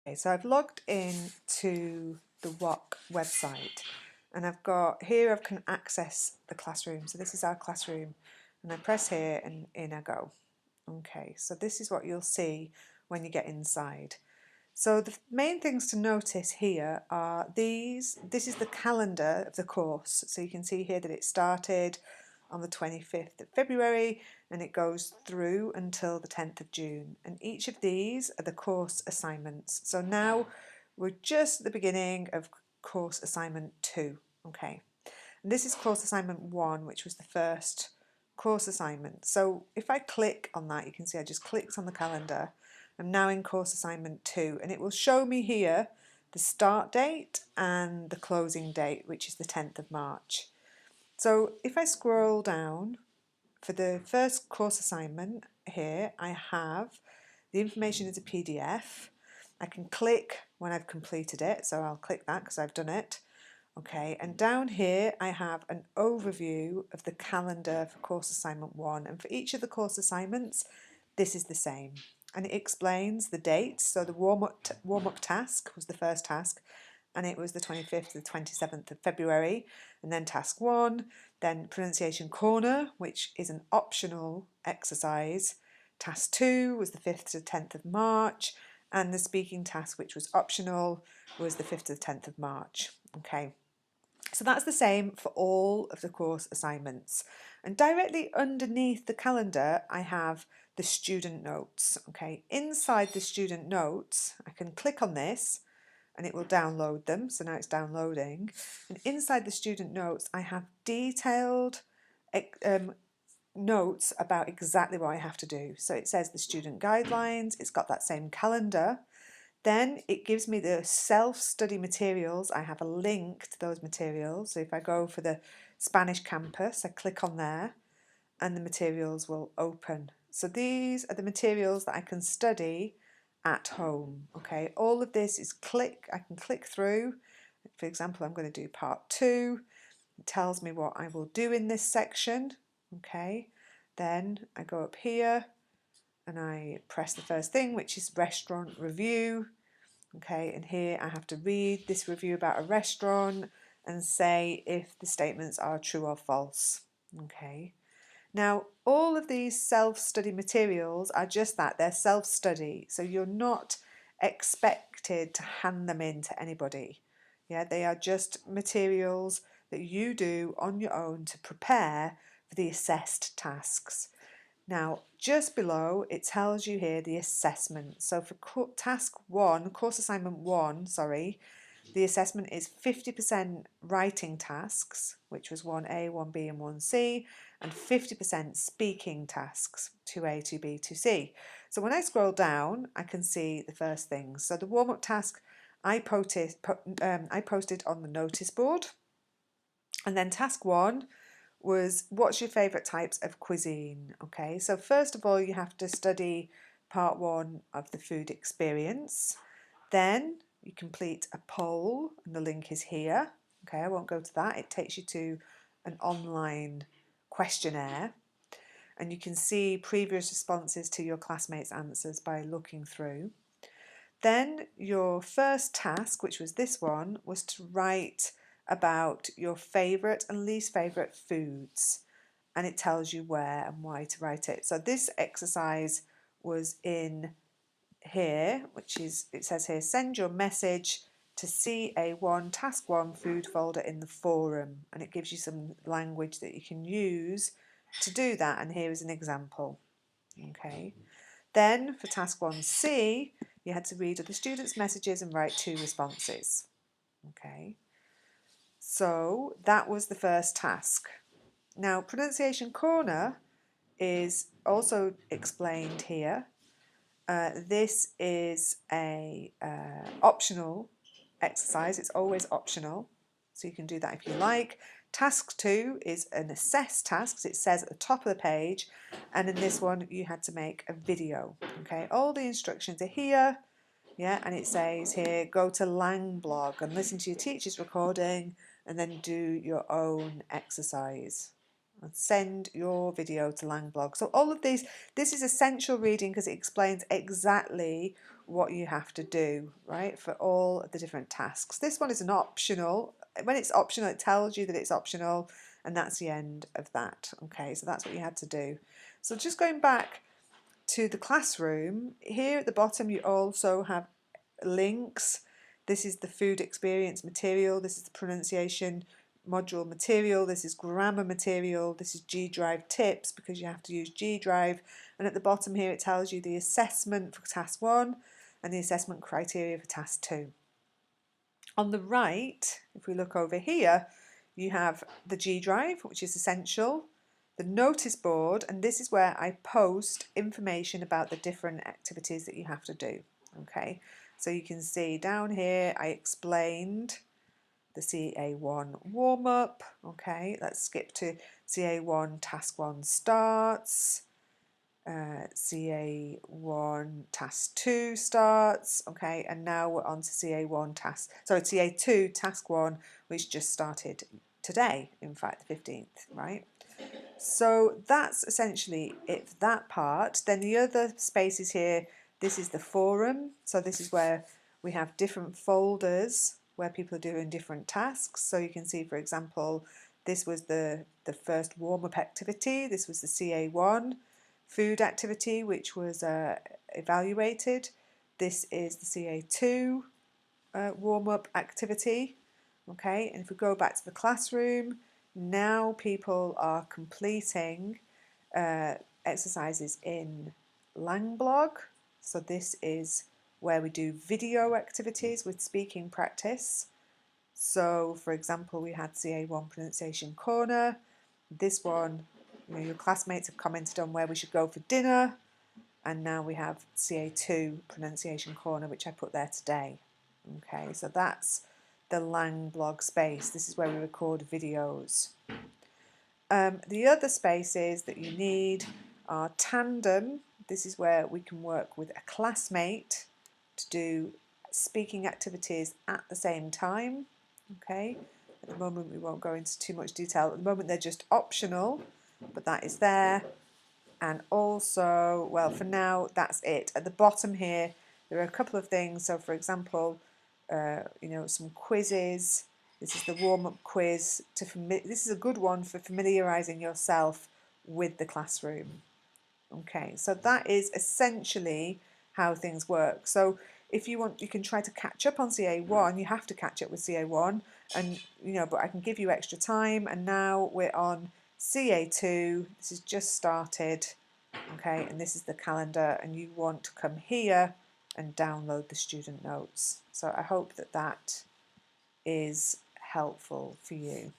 Okay, so I've logged in to the WOC website and I've got here I can access the classroom. So this is our classroom and I press here and in I go. Okay, so this is what you'll see when you get inside. So the main things to notice here are these. This is the calendar of the course. So you can see here that it started on the 25th of February and it goes through until the 10th of June. And each of these are the course assignments. So now we're just at the beginning of course assignment 2. Okay, and this is course assignment 1, which was the first course assignment. So if I click on that, you can see I just clicked on the calendar. I'm now in course assignment 2 and it will show me here the start date and the closing date, which is the 10th of March. So if I scroll down for the first course assignment here, I have the information as a PDF. I can click when I've completed it, so I'll click that because I've done it. Okay, and down here I have an overview of the calendar for course assignment 1, and for each of the course assignments this is the same, and it explains the dates. So the warm-up task was the first task and it was the 25th to the 27th of February, and then task 1, then pronunciation corner, which is an optional exercise. Task 2 was the 5th to the 10th of March, and the speaking task, which was optional, was the 5th to the 10th of March. Okay, so that's the same for all of the course assignments. And directly underneath the calendar, I have the student notes. Okay, inside the student notes, I can click on this and it will download them. So now it's downloading. And inside the student notes, I have detailed notes about exactly what I have to do. So it says the student guidelines, it's got that same calendar. Then it gives me the self-study materials. I have a link to those materials. So if I go for the Spanish campus, I click on there and the materials will open. So these are the materials that I can study at home. Okay, all of this is I can click through. For example, I'm going to do part 2. It tells me what I will do in this section. Okay, then I go up here and I press the first thing, which is restaurant review. Okay, and here I have to read this review about a restaurant and say if the statements are true or false. Okay, now all of these self-study materials are just that, they're self-study, so you're not expected to hand them in to anybody. Yeah, they are just materials that you do on your own to prepare for the assessed tasks. Now, just below, it tells you here the assessment. So for task 1, course assignment 1, sorry, the assessment is 50% writing tasks, which was 1A, 1B and 1C, and 50% speaking tasks, 2A, 2B, 2C. So when I scroll down, I can see the first things. So the warm-up task I posted on the notice board. And then task 1 was what's your favourite types of cuisine? Okay, so first of all you have to study part 1 of the food experience. Then you complete a poll and the link is here. Okay, I won't go to that. It takes you to an online questionnaire and you can see previous responses to your classmates' answers by looking through. Then your first task, which was this one, was to write about your favourite and least favourite foods, and it tells you where and why to write it. So this exercise was in here, which is, it says here, send your message to CA1 task 1 food folder in the forum, and it gives you some language that you can use to do that, and here is an example. Okay, then for task 1C you had to read the students' messages and write 2 responses. Okay, so that was the first task. Now pronunciation corner is also explained here. This is a optional exercise. It's always optional, so you can do that if you like. Task 2 is an assess task. It says at the top of the page, and in this one you had to make a video. Okay, all the instructions are here. Yeah, and it says here, go to Langblog and listen to your teacher's recording and then do your own exercise. And send your video to Langblog. So all of these, this is essential reading because it explains exactly what you have to do, right, for all of the different tasks. This one is an optional. When it's optional, it tells you that it's optional, and that's the end of that. Okay, so that's what you had to do. So just going back to the classroom, here at the bottom you also have links. This is the food experience material, this is the pronunciation module material, this is grammar material, this is G Drive tips because you have to use G Drive, and at the bottom here it tells you the assessment for task 1 and the assessment criteria for task 2. On the right, if we look over here, you have the G Drive, which is essential, the notice board, and this is where I post information about the different activities that you have to do. Okay, so you can see down here I explained the CA1 warm-up. Okay, let's skip to CA1 task 1 starts, CA1 task 2 starts, okay, and now we're on to CA2 task 1, which just started today, in fact the 15th, right? So that's essentially it for that part. Then the other spaces here, this is the forum, so this is where we have different folders where people are doing different tasks. So you can see, for example, this was the first warm-up activity, this was the CA1 food activity, which was evaluated. This is the CA2 warm-up activity. Okay, and if we go back to the classroom, now people are completing exercises in Langblog. So this is where we do video activities with speaking practice. So for example, we had CA1 pronunciation corner. This one, your classmates have commented on where we should go for dinner, and now we have CA2 pronunciation corner, which I put there today. Okay, so that's the Langblog space. This is where we record videos. The other spaces that you need are Tandem. This is where we can work with a classmate to do speaking activities at the same time. Okay, at the moment we won't go into too much detail. At the moment they're just optional, but that is there. And also, well, for now that's it. At the bottom here there are a couple of things. So for example, some quizzes. This is the warm-up quiz. This is a good one for familiarising yourself with the classroom. Okay, so that is essentially how things work. So if you want, you can try to catch up on CA1. You have to catch up with CA1, and but I can give you extra time. And now we're on CA2. This has just started. Okay, and this is the calendar, and you want to come here and download the student notes. So I hope that that is helpful for you.